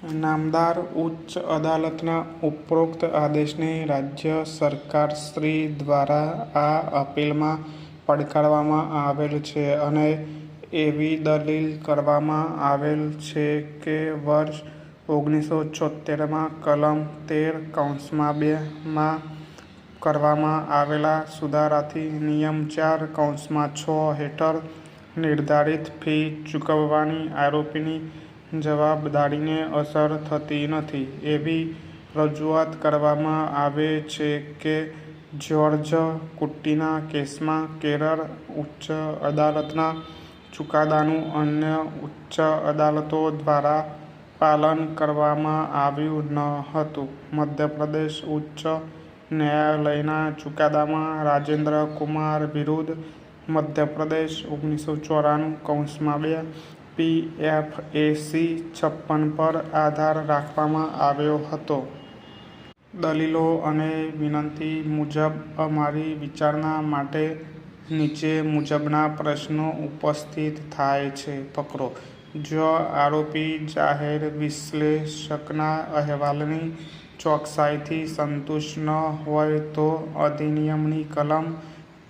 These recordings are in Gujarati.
નામદાર ઉચ્ચ અદાલતના ઉપરોક્ત આદેશને રાજ્ય સરકારશ્રી દ્વારા આ અપીલમાં પડકારવામાં આવેલ છે અને એવી દલીલ કરવામાં આવેલ છે કે વર્ષ 1976માં કલમ 13(2) માં કરવામાં આવેલા સુધારાથી નિયમ 4(6) હેઠળ નિર્ધારિત ફી ચૂકવવાની આરોપીની જવાબદારીને અસર થતી નથી. એવી રજૂઆત કરવામાં આવે છે કે જ્યોર્જ કુટ્ટીના કેસમાં કેરળ ઉચ્ચ અદાલતના ચુકાદાનું અન્ય ઉચ્ચ અદાલતો દ્વારા પાલન કરવામાં આવ્યું ન હતું. મધ્યપ્રદેશ ઉચ્ચ ન્યાયાલયના ચુકાદામાં રાજેન્દ્ર કુમાર વિરુદ્ધ મધ્યપ્રદેશ 1994(2) PFAC 56 પર આધાર રાખવામાં આવ્યો હતો. દલીલો અને વિનંતી મુજબ અમારી વિચારણા માટે નીચે મુજબના પ્રશ્નો ઉપસ્થિત થાય છે. ફકરો: જો આરોપી જાહેર વિશ્લેષકના અહેવાલની ચોકસાઈથી સંતુષ્ટ ન હોય તો અધિનિયમની કલમ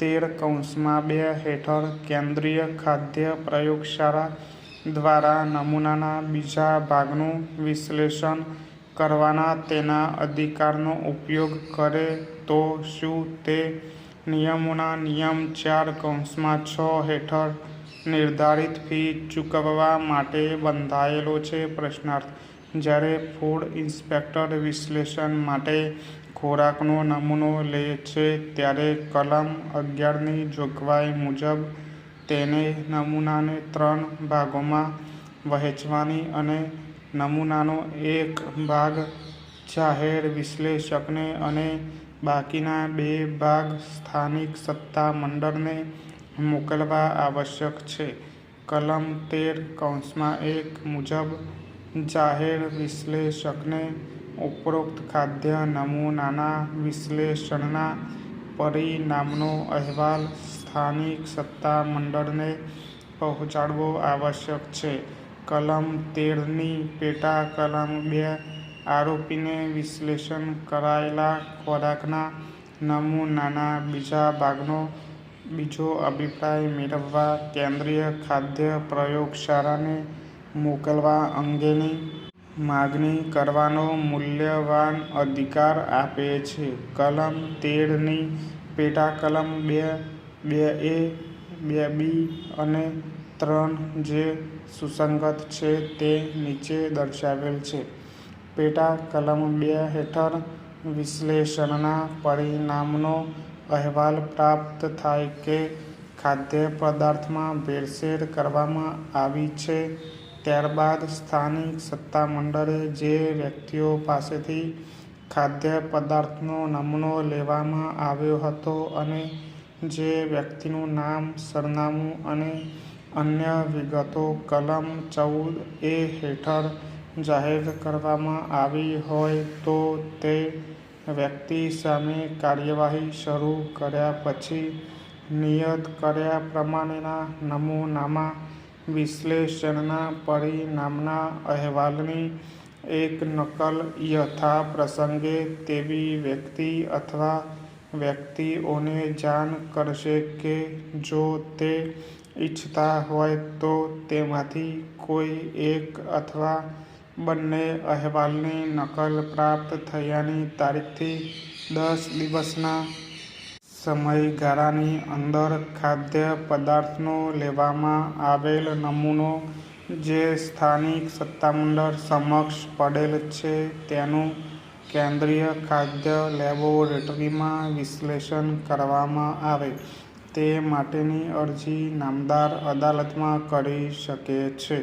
13(2) હેઠળ કેન્દ્રીય ખાદ્ય પ્રયોગશાળા દ્વારા નમૂનાના બીજા ભાગનું વિશ્લેષણ કરવાના તેના અધિકારનો ઉપયોગ કરે તો શું તે નિયમોના નિયમ 4(6) હેઠળ નિર્ધારિત ફી ચૂકવવા માટે બંધાયેલો છે? પ્રશ્નાર્થ: જ્યારે ફૂડ ઇન્સ્પેક્ટર વિશ્લેષણ માટે ખોરાકનો નમૂનો લે છે ત્યારે કલમ 11ની જોગવાઈ મુજબ તેને નમૂનાને 3 ભાગોમાં વહેંચવાની અને નમૂનાનો એક ભાગ જાહેર વિશ્લેષકને અને બાકીના 2 ભાગ સ્થાનિક સત્તા મંડળને મોકલવા આવશ્યક છે. કલમ 13(1) મુજબ જાહેર વિશ્લેષકને ઉપરોક્ત ખાદ્ય નમૂનાના વિશ્લેષણના પરિણામનો અહેવાલ સ્થાનિક સત્તા મંડળને પહોંચાડવો આવશ્યક છે. કલમ 13ની પેટા કલમ 2 આરોપીને વિશ્લેષણ કરાયેલા ખોરાકના નમૂનાના બીજા ભાગનો બીજો અભિપ્રાય મેળવવા કેન્દ્રીય ખાદ્ય પ્રયોગશાળાને મોકલવા અંગેની માગણી કરવાનો મૂલ્યવાન અધિકાર આપે છે. કલમ 13ની પેટા કલમ 2(2)(a), 2(b) અને 3 જે સુસંગત છે તે નીચે દર્શાવેલ છે. પેટા કલમ 2 હેઠળ વિશ્લેષણના પરિણામનો અહેવાલ પ્રાપ્ત થાય કે ખાદ્ય પદાર્થમાં ભેળસેળ કરવામાં આવી છે ત્યારબાદ સ્થાનિક સત્તામંડળે જે વ્યક્તિઓ પાસેથી ખાદ્ય પદાર્થનો નમૂનો લેવામાં આવ્યો હતો અને જે વ્યક્તિનું નામ, સરનામું અને અન્ય વિગતો કલમ 14(a) હેઠળ જાહેર કરવામાં આવી હોય તો તે વ્યક્તિ સામે કાર્યવાહી શરૂ કર્યા પછી નિયત કર્યા પ્રમાણેના નમૂનામાં વિશ્લેષણના પરિણામના અહેવાલની એક નકલ યથાપ્રસંગે તેવી વ્યક્તિ અથવા વ્યક્તિઓને જાણ કરશે કે જો તે ઇચ્છતા હોય તો તેમાંથી કોઈ એક અથવા બંને અહેવાલની નકલ પ્રાપ્ત થયાની તારીખથી 10 દિવસના સમયગાળાની અંદર ખાદ્ય પદાર્થનો લેવામાં આવેલ નમૂનો જે સ્થાનિક સત્તામંડળ સમક્ષ પડેલ છે તેનું કેન્દ્રીય ખાદ્ય લેબોરેટરીમાં વિશ્લેષણ કરવામાં આવે તે માટેની અરજી નામદાર અદાલતમાં કરી શકે છે.